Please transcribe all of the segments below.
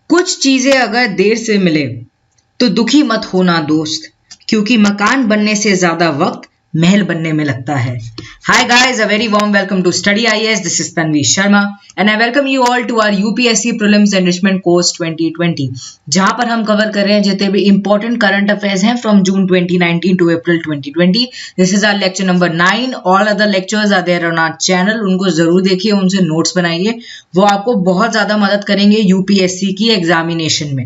कुछ चीजें अगर देर से मिले तो दुखी मत होना दोस्त, क्योंकि मकान बनने से ज्यादा वक्त महल बनने में लगता है। Hi guys, a very warm welcome to Study IAS. This is Tanvi Sharma and I welcome you all to our UPSC Prelims Enrichment Course 2020, जहां पर हम कवर कर रहे हैं जितने भी important current affairs हैं from June 2019 to April 2020. This is our lecture number 9. All other lectures are there on our channel. उनको जरूर देखिए, उनसे नोट्स बनाइए, वो आपको बहुत ज्यादा मदद करेंगे यूपीएससी की एग्जामिनेशन में।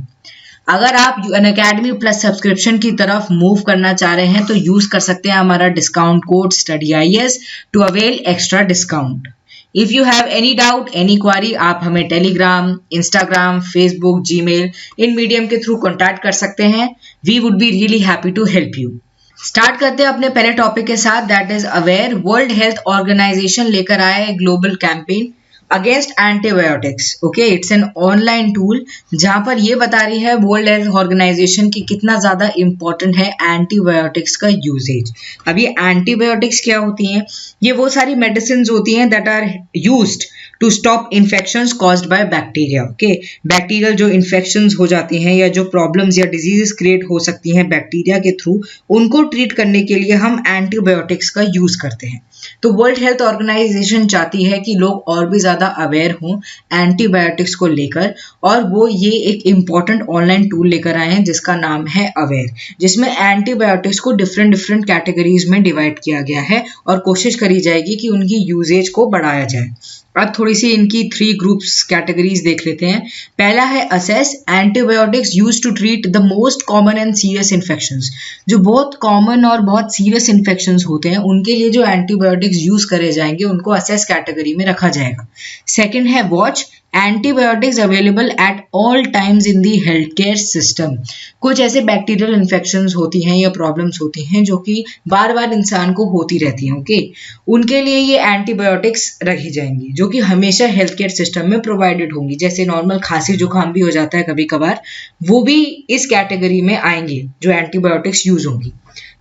अगर आप अनअकैडमी प्लस सब्सक्रिप्शन की तरफ मूव करना चाह रहे हैं तो यूज कर सकते हैं हमारा discount code study IAS to avail extra discount. If you have any doubt any query, आप हमें टेलीग्राम, इंस्टाग्राम, फेसबुक, जीमेल इन मीडियम के थ्रू कॉन्टैक्ट कर सकते हैं। We would be really happy to help you. Start करते हैं अपने पहले टॉपिक के साथ, that is aware. World Health Organization लेकर आया है global campaign against antibiotics. Okay, it's an online tool जहां पर ये बता रही है वर्ल्ड हेल्थ ऑर्गेनाइजेशन की कितना ज्यादा इंपॉर्टेंट है एंटीबायोटिक्स का यूजेज। अब ये एंटीबायोटिक्स क्या होती हैं? ये वो सारी मेडिसिन होती हैं that are used to stop infections caused by bacteria. Okay, bacterial जो इन्फेक्शंस हो जाती हैं या जो प्रॉब्लम्स या डिजीजेस क्रिएट हो सकती हैं बैक्टीरिया के थ्रू, उनको ट्रीट करने के लिए हम एंटीबायोटिक्स का यूज करते हैं। तो वर्ल्ड हेल्थ ऑर्गेनाइजेशन चाहती है कि लोग और भी ज्यादा अवेयर हों एंटीबायोटिक्स को लेकर, और वो ये एक इम्पॉर्टेंट ऑनलाइन टूल लेकर आए हैं जिसका नाम है अवेयर, जिसमें एंटीबायोटिक्स को डिफरेंट कैटेगरीज में डिवाइड किया गया है और कोशिश करी जाएगी कि उनकी यूजेज को बढ़ाया जाए। अब थोड़ी सी इनकी 3 ग्रुप्स कैटेगरीज देख लेते हैं। पहला है access, antibiotics used to treat the most common and serious infections. जो बहुत कॉमन और बहुत सीरियस इन्फेक्शंस होते हैं उनके लिए जो एंटीबायोटिक्स यूज करे जाएंगे उनको असेस कैटेगरी में रखा जाएगा। सेकंड है watch, antibiotics available at all times in the health care system. कुछ ऐसे बैक्टीरियल इन्फेक्शंस होती हैं या प्रॉब्लम्स होती हैं जो कि बार बार इंसान को होती रहती हैं। ओके, उनके लिए ये एंटीबायोटिक्स रखी जाएंगी जो कि हमेशा हेल्थ केयर सिस्टम में प्रोवाइडेड होंगी। जैसे नॉर्मल खांसी जुकाम भी हो जाता है कभी कभार, वो भी इस कैटेगरी में आएंगे जो एंटीबायोटिक्स यूज होंगी।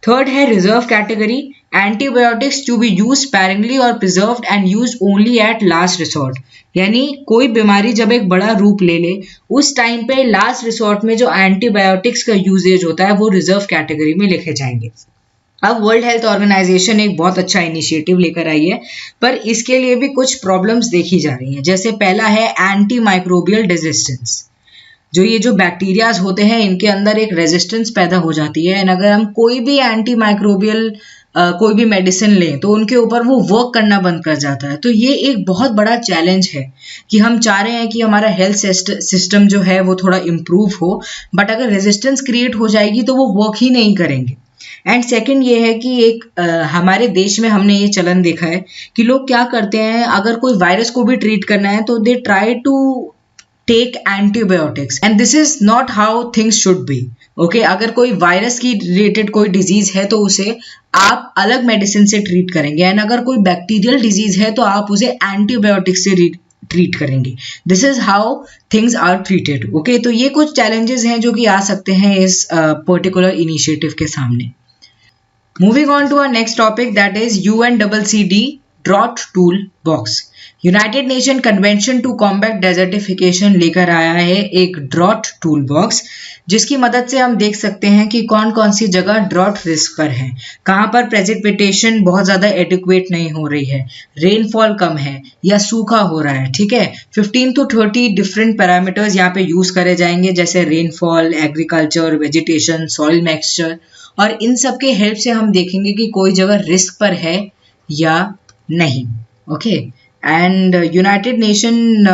थर्ड है reserve category, antibiotics to be use sparingly और preserved and use only at last resort. यानी कोई बीमारी जब एक बड़ा रूप ले ले उस टाइम पे लास्ट रिसोर्ट में जो एंटीबायोटिक्स का यूजेज होता है वो रिजर्व कैटेगरी में लिखे जाएंगे। अब वर्ल्ड हेल्थ ऑर्गेनाइजेशन एक बहुत अच्छा इनिशिएटिव लेकर आई है, पर इसके लिए भी कुछ प्रॉब्लम्स देखी जा रही हैं। जैसे पहला है एंटी माइक्रोबियल रेजिस्टेंस। जो बैक्टीरियाज होते हैं इनके अंदर एक रेजिस्टेंस पैदा हो जाती है, एंड अगर हम कोई भी एंटी माइक्रोबियल कोई भी मेडिसिन लें तो उनके ऊपर वो वर्क करना बंद कर जाता है। तो ये एक बहुत बड़ा चैलेंज है कि हम चाह रहे हैं कि हमारा हेल्थ सिस्टम जो है वो थोड़ा इम्प्रूव हो, बट अगर रेजिस्टेंस क्रिएट हो जाएगी तो वो वर्क ही नहीं करेंगे। एंड सेकंड ये है कि एक हमारे देश में हमने ये चलन देखा है कि लोग क्या करते हैं, अगर कोई वायरस को भी ट्रीट करना है तो they try to take antibiotics, and this is not how things should be. Okay, अगर कोई वायरस की रिलेटेड कोई डिजीज है तो उसे आप अलग मेडिसिन से ट्रीट करेंगे, एंड अगर कोई बैक्टीरियल डिजीज है तो आप उसे एंटीबायोटिक्स से ट्रीट करेंगे। This is how things are treated. Okay, तो ये कुछ चैलेंजेस हैं जो कि आ सकते हैं इस पर्टिकुलर इनिशिएटिव के सामने। Moving on to our next topic, that is UNCCD drought tool box. United Nation Convention to Combat Desertification लेकर आया है एक ड्रॉट टूल बॉक्स, जिसकी मदद से हम देख सकते हैं कि कौन कौन सी जगह ड्रॉट रिस्क पर है, कहाँ पर प्रेसिपिटेशन बहुत ज़्यादा एडिक्वेट नहीं हो रही है, रेनफॉल कम है या सूखा हो रहा है। ठीक है, 15 to 30 डिफरेंट पैरामीटर्स यहाँ पे यूज करे जाएंगे, जैसे rainfall, agriculture, vegetation, soil mixture, और इन सब के हेल्प से हम देखेंगे कि कोई जगह रिस्क पर है या नहीं। Okay, and United nation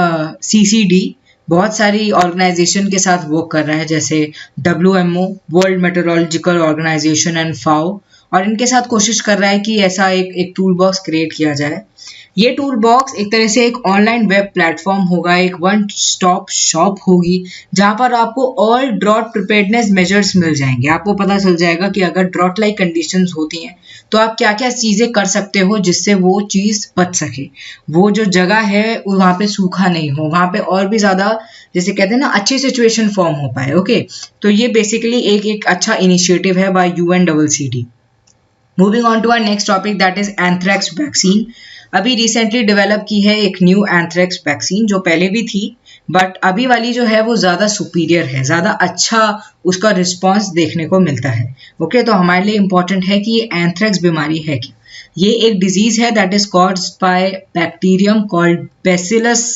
CCD बहुत सारी ऑर्गेनाइजेशन के साथ वर्क कर रहा है, जैसे WMO, World Meteorological Organization, and FAO, और इनके साथ कोशिश कर रहा है कि ऐसा एक टूल बॉक्स क्रिएट किया जाए। ये टूल बॉक्स एक तरह से एक ऑनलाइन वेब प्लेटफॉर्म होगा, एक वन स्टॉप शॉप होगी जहां पर आपको ऑल ड्रॉट प्रिपेयर्डनेस मेजर्स मिल जाएंगे। आपको पता चल जाएगा कि अगर ड्रॉट लाइक कंडीशंस होती हैं तो आप क्या क्या चीजें कर सकते हो जिससे वो चीज बच सके, वो जो जगह है वहां पे सूखा नहीं हो, वहां पे और भी ज्यादा जैसे कहते हैं ना अच्छी सिचुएशन फॉर्म हो पाए। ओके, तो ये बेसिकली एक अच्छा इनिशिएटिव है by UNCCD। Moving on to our next topic, that is anthrax vaccine. अभी रिसेंटली डेवलप की है एक न्यू एंथ्रेक्स वैक्सीन, जो पहले भी थी बट अभी वाली जो है वो ज़्यादा सुपीरियर है, ज़्यादा अच्छा उसका रिस्पॉन्स देखने को मिलता है। ओके, तो हमारे लिए इम्पॉर्टेंट है कि ये एंथ्रेक्स बीमारी है क्या। ये एक डिजीज है that is caused by bacterium called bacillus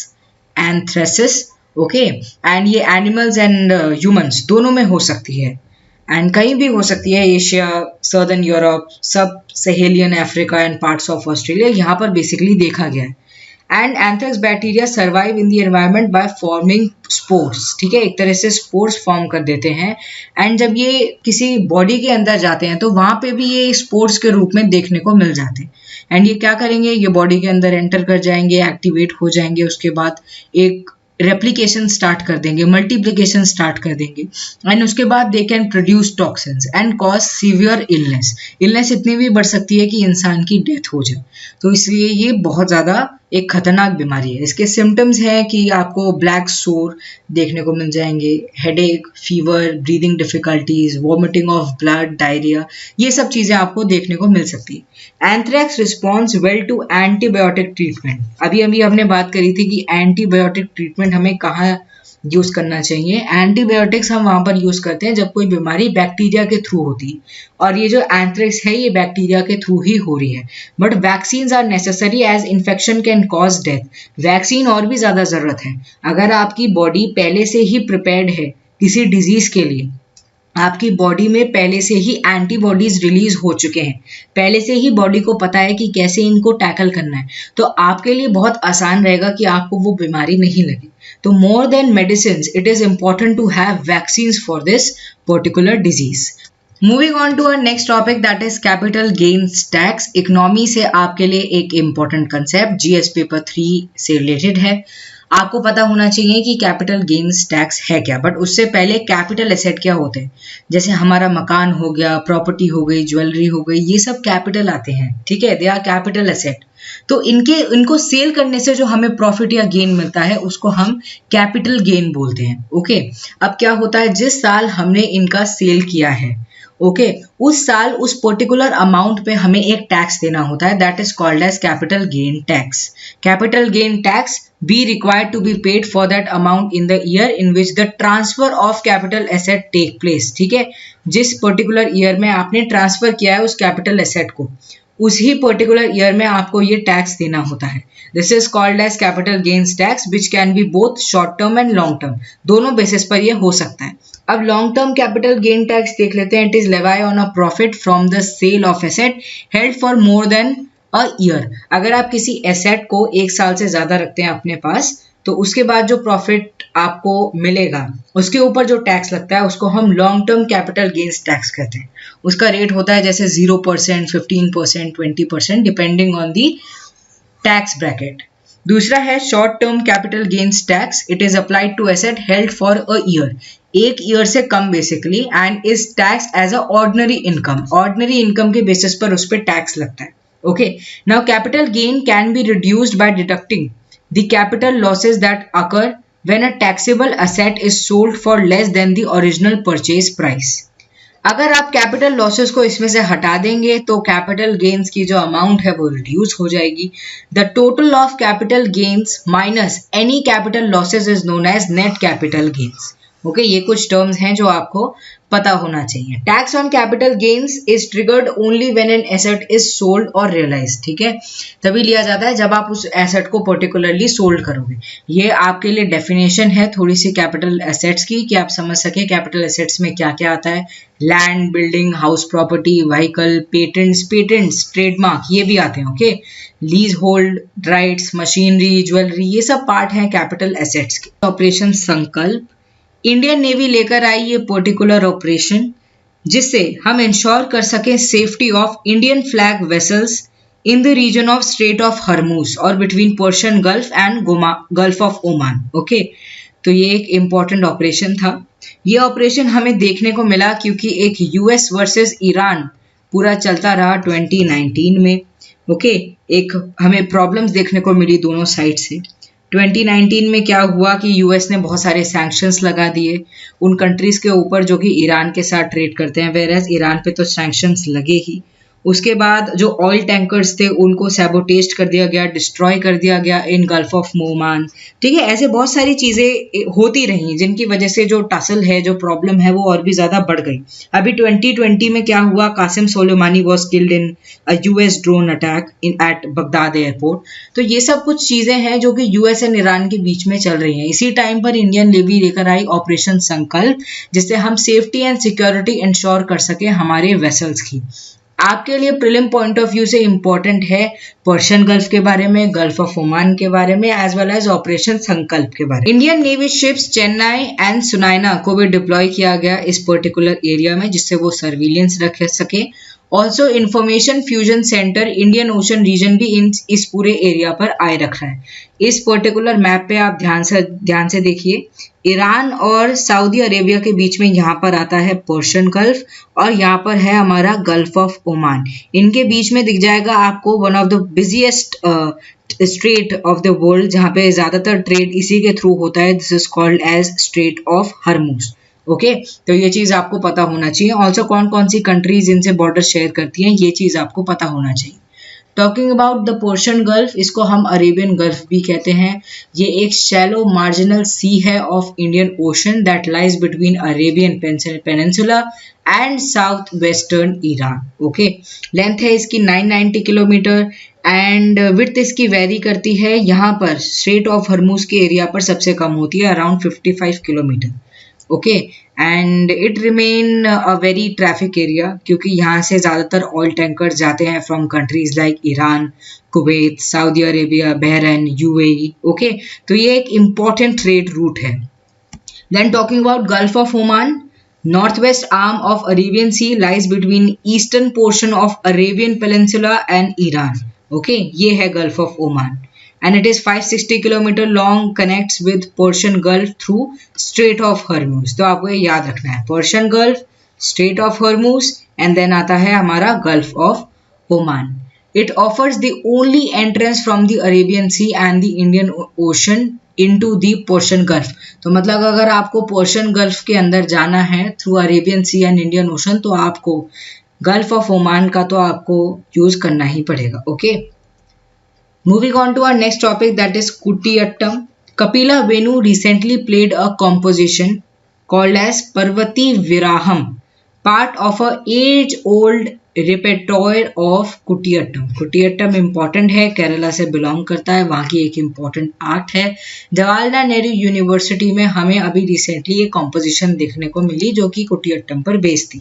anthracis. Okay, and ये एनिमल्स एंड ह्यूमंस दोनों में हो सकती है, एंड कहीं भी हो सकती है, Asia, southern Europe, sub Sahelian Africa and parts of Australia, यहाँ पर बेसिकली देखा गया है। And anthrax bacteria survive in the environment by forming spores. ठीक है, एक तरह से स्पोर्स फॉर्म कर देते हैं, एंड जब ये किसी बॉडी के अंदर जाते हैं तो वहां पे भी ये स्पोर्स के रूप में देखने को मिल जाते हैं। एंड ये क्या करेंगे, ये बॉडी के अंदर एंटर कर जाएंगे, एक्टिवेट हो जाएंगे, उसके बाद एक रेप्लिकेशन स्टार्ट कर देंगे, मल्टीप्लिकेशन स्टार्ट कर देंगे, एंड उसके बाद they can produce toxins and cause severe illness इतनी भी बढ़ सकती है कि इंसान की डेथ हो जाए। तो इसलिए ये बहुत ज़्यादा एक खतरनाक बीमारी है। इसके सिम्टम्स हैं कि आपको ब्लैक सोर देखने को मिल जाएंगे, headache, fever, breathing difficulties, vomiting of blood, diarrhoea, ये सब चीज़ें आपको देखने को मिल सकती है। Anthrax response well to antibiotic treatment. अभी हमने बात करी थी कि एंटीबायोटिक ट्रीटमेंट हमें कहाँ यूज़ करना चाहिए। एंटीबायोटिक्स हम वहाँ पर यूज़ करते हैं जब कोई बीमारी बैक्टीरिया के थ्रू होती है, और ये जो एंथ्रेक्स है ये बैक्टीरिया के थ्रू ही हो रही है। But vaccines are necessary as infection can cause death. Vaccine और भी ज़्यादा ज़रूरत है। अगर आपकी बॉडी पहले से ही प्रिपेयर्ड है किसी डिजीज़ के लिए, आपकी बॉडी में पहले से ही एंटीबॉडीज रिलीज हो चुके हैं, पहले से ही बॉडी को पता है कि कैसे इनको टैकल करना है, तो आपके लिए बहुत आसान रहेगा कि आपको वो बीमारी नहीं लगे। तो more than medicine, it is important to have vaccines for this particular disease. Moving on to our next topic that is capital gains tax. Economy से आपके लिए एक इंपॉर्टेंट कंसेप्ट जीएस पेपर 3 से रिलेटेड है। आपको पता होना चाहिए कि कैपिटल गेन्स टैक्स है क्या, बट उससे पहले कैपिटल एसेट क्या होते हैं। जैसे हमारा मकान हो गया, प्रॉपर्टी हो गई, ज्वेलरी हो गई, ये सब कैपिटल आते हैं। ठीक है, दे आर कैपिटल एसेट। तो इनको सेल करने से जो हमें प्रॉफिट या गेन मिलता है उसको हम कैपिटल गेन बोलते हैं। ओके, अब क्या होता है, जिस साल हमने इनका सेल किया है, ओके, उस साल उस पर्टिकुलर अमाउंट पे हमें एक टैक्स देना होता है, that is called as capital gain tax. Capital gain tax be required to be paid for that amount in the year in which the transfer of capital asset take place। ठीक है, जिस particular year में आपने transfer किया है उस capital asset को, उसी पर्टिकुलर ईयर में आपको ये टैक्स देना होता है। This is called as capital gains tax which can be both short term and long term, दोनों बेसिस पर ये हो सकता है। अब long term capital gain tax देख लेते हैं। It is levied on a profit from the sale of asset held for more than a year. अगर आप किसी एसेट को एक साल से ज्यादा रखते हैं अपने पास, तो उसके बाद जो प्रॉफिट आपको मिलेगा उसके ऊपर जो टैक्स लगता है उसको हम long term capital gains tax कहते हैं। उसका रेट होता है जैसे 0%, 15%, 20% depending on the tax bracket. दूसरा है short term capital gains tax. It is applied to asset held for a year, एक ईयर से कम basically, and is tax as a ordinary income. Ordinary income के basis पर उस पर tax लगता है। Okay, now capital gain can be reduced by deducting the capital losses that occur when a taxable asset is sold for less than the original purchase price। अगर आप capital losses को इसमें से हटा देंगे तो कैपिटल गेन्स की जो अमाउंट है वो रिड्यूस हो जाएगी। The total of capital gains minus any capital losses is known as net capital gains. Okay, ये कुछ टर्म्स हैं जो आपको पता होना चाहिए। Tax on capital gains is triggered only when an asset is sold और रियलाइज्ड। ठीक है, तभी लिया जाता है जब आप उस एसेट को पर्टिकुलरली सोल्ड करोगे। ये आपके लिए डेफिनेशन है थोड़ी सी कैपिटल एसेट्स की, कि आप समझ सके कैपिटल एसेट्स में क्या क्या आता है। Land, building, house property, vehicle, patents, trademark, ये भी आते हैं। Okay, lease hold rights, machinery, jewellery, ये सब पार्ट हैं कैपिटल एसेट्स के। ऑपरेशन संकल्प, इंडियन नेवी लेकर आई ये पर्टिकुलर ऑपरेशन जिससे हम इंश्योर कर सकें safety of Indian flag vessels in the region of Strait of Hormuz और between Persian Gulf and Gulf of Oman. Okay, तो ये एक इम्पॉर्टेंट ऑपरेशन था। ये ऑपरेशन हमें देखने को मिला क्योंकि एक यूएस वर्सेस ईरान पूरा चलता रहा 2019 में। ओके, एक हमें प्रॉब्लम्स देखने को मिली दोनों साइड से। 2019 में क्या हुआ कि यूएस ने बहुत सारे सैंक्शंस लगा दिए उन कंट्रीज के ऊपर जो कि ईरान के साथ ट्रेड करते हैं, वेरएज ईरान पे तो सैंक्शंस लगे ही। उसके बाद जो ऑयल टैंकर्स थे उनको सैबोटेज कर दिया गया, डिस्ट्रॉय कर दिया गया इन गल्फ ऑफ ओमान। ठीक है, ऐसे बहुत सारी चीजें होती रही जिनकी वजह से जो टसल है, जो प्रॉब्लम है, वो और भी ज्यादा बढ़ गई। अभी 2020 में क्या हुआ, Qasem Soleimani was killed in a US drone attack in at Baghdad airport. तो ये सब कुछ चीजें हैं जो कि यूएस एंड ईरान के बीच में चल रही हैं। इसी टाइम पर इंडियन नेवी लेकर आई ऑपरेशन संकल्प, जिससे हम सेफ्टी एंड सिक्योरिटी इंश्योर कर सके हमारे वेसल्स की। आपके लिए प्रीलिम पॉइंट ऑफ व्यू से इंपॉर्टेंट है पर्शियन गल्फ के बारे में, गल्फ ऑफ ओमान के बारे में, एज वेल एज ऑपरेशन संकल्प के बारे में। Indian Navy ships Chennai and Sunaina को भी डिप्लॉय किया गया इस पर्टिकुलर एरिया में, जिससे वो सर्विलियंस रख सके। Also information fusion centre Indian Ocean Region भी इस पूरे एरिया पर आए रख रहा है। इस पर्टिकुलर मैप पे आप ध्यान से देखिए, ईरान और सऊदी अरेबिया के बीच में यहाँ पर आता है पर्शियन गल्फ, और यहाँ पर है हमारा गल्फ ऑफ ओमान। इनके बीच में दिख जाएगा आपको one of the busiest strait of the world, जहाँ पे ज्यादातर ट्रेड इसी के थ्रू होता है। This is called as strait of Hormuz. Okay, तो ये चीज आपको पता होना चाहिए। ऑल्सो कौन कौन सी कंट्रीज इनसे बॉर्डर शेयर करती हैं, ये चीज आपको पता होना चाहिए। Talking about the Persian gulf, इसको हम अरेबियन गल्फ भी कहते हैं। ये एक शैलो मार्जिनल सी है of Indian ocean that lies between Arabian Peninsula and south western Iran. Okay, length है इसकी 990 किलोमीटर एंड विड्थ इसकी वेरी करती है। यहाँ पर स्ट्रेट ऑफ हर्मुज के एरिया पर सबसे कम होती है, around 55 kilometre. Okay, and it remain a very traffic area, क्योंकि यहाँ से ज़्यादातर ऑयल टैंकर जाते हैं from countries like Iran, Kuwait, Saudi Arabia, Bahrain, UAE. Okay, तो ये एक इम्पॉर्टेंट ट्रेड रूट है। Then talking about Gulf of Oman, north west arm of Arabian Sea lies between eastern portion of Arabian Peninsula and Iran. Okay, ये है Gulf of Oman and it is 560 kilometre long, connects with Persian Gulf through Strait of Hormuz। तो आपको ये याद रखना है, Persian Gulf, Strait of Hormuz, and then आता है हमारा Gulf of Oman। It offers the only entrance from the Arabian Sea and the Indian Ocean into the Persian Gulf। तो मतलब अगर आपको Persian Gulf के अंदर जाना है through Arabian Sea and Indian Ocean, तो आपको Gulf of Oman का तो आपको यूज करना ही पड़ेगा। Okay, moving on to our next topic, that is Kutiyattam. Kapila Venu recently played a composition called as Parvati Viraham, part of a age-old repertoire of Kutiyattam। Kutiyattam important है, केरला से belong करता है, वहाँ की एक important art है। Jawaharlal Nehru university में हमें अभी रिसेंटली ये कॉम्पोजिशन देखने को मिली जो कि कुटियट्टम पर बेस्ड थी।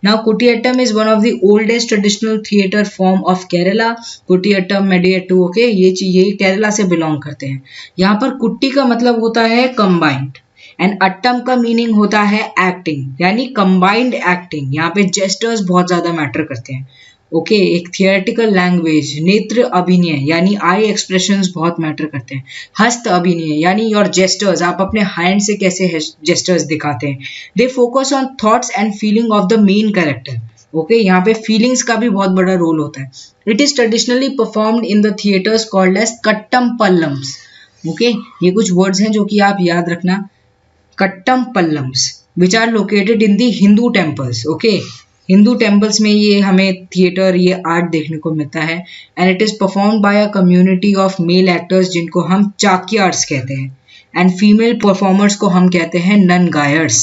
Now Kutiyattam is one of the oldest traditional theatre form of Kerala. Kutiyattam, Mudiyettu, okay, ये केरला से बिलोंग करते हैं। यहाँ पर कुट्टी का मतलब होता है कंबाइंड एंड अट्टम का मीनिंग होता है एक्टिंग, यानी कंबाइंड एक्टिंग। यहाँ पे जेस्टर्स बहुत ज्यादा मैटर करते हैं। ओके, एक थियोरेटिकल लैंग्वेज, नेत्र अभिनय यानी आई एक्सप्रेशंस बहुत मैटर करते हैं। हस्त अभिनय यानी योर जेस्टर्स, आप अपने हैंड से कैसे जेस्टर्स दिखाते हैं। They focus on thoughts and feeling of the main character. Okay, यहाँ पे फीलिंग्स का भी बहुत बड़ा रोल होता है। It is traditionally performed in the theatres called as koothambalams. Okay, ये कुछ वर्ड्स हैं जो कि आप याद रखना, koothambalams, which are located in the Hindu temples. Okay, Hindu temples में ये हमें थिएटर, ये आर्ट देखने को मिलता है। And it is performed by a community of male actors जिनको हम चाक्यार्स कहते हैं, एंड फीमेल परफॉर्मर्स को हम कहते हैं Nangiars.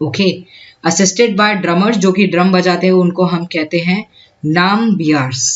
Okay, assisted by drummers, जो कि ड्रम बजाते हैं, उनको हम कहते हैं नाम बियार्स।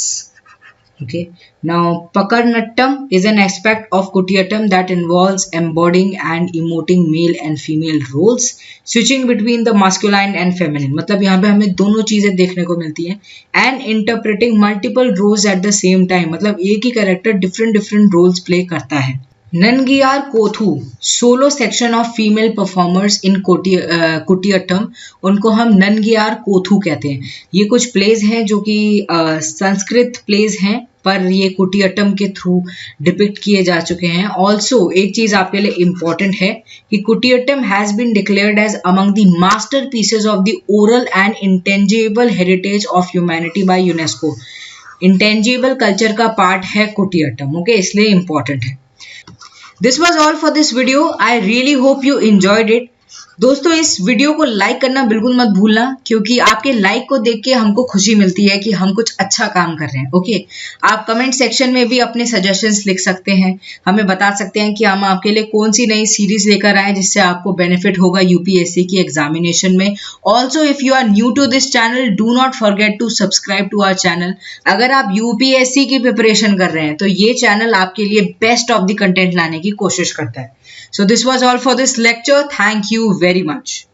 Okay, now Pakarnattam is an aspect of Kutiyattam that involves embodying and emoting male and female roles, switching between the masculine and feminine। मतलब यहाँ पे हमें दोनों चीजें देखने को मिलती हैं। and interpreting multiple roles at the same time, मतलब एक ही कैरेक्टर different roles प्ले करता है। Nangiar Koothu, solo section of female performers in Kutiyattam, उनको हम ननगियार कोथू कहते हैं। ये कुछ प्लेज हैं जो कि संस्कृत प्लेज हैं, पर ये कुटियट्टम के थ्रू डिपिक्ट किए जा चुके हैं। ऑल्सो एक चीज आपके लिए इंपॉर्टेंट है कि Kutiyattam has been declared as among the master pieces of the oral and intangible heritage of humanity by UNESCO. Intangible culture का पार्ट है कुटियट्टम। ओके, इसलिए इंपॉर्टेंट है। This was all for this video. I really hope you enjoyed it. दोस्तों इस video को like करना बिल्कुल मत भूलना, क्योंकि आपके लाइक को देख के हमको खुशी मिलती है कि हम कुछ अच्छा काम कर रहे हैं। ओके, आप कमेंट सेक्शन में भी अपने सजेशंस लिख सकते हैं, हमें बता सकते हैं कि हम आपके लिए कौन सी नई सीरीज लेकर आए जिससे आपको बेनिफिट होगा यूपीएससी की एग्जामिनेशन में। Also if you are new to this channel, do not forget to subscribe to our channel. अगर आप यूपीएससी की प्रिपरेशन कर रहे हैं तो ये चैनल आपके लिए बेस्ट ऑफ द कंटेंट लाने की कोशिश करता है। So this was all for this lecture. Thank you very much.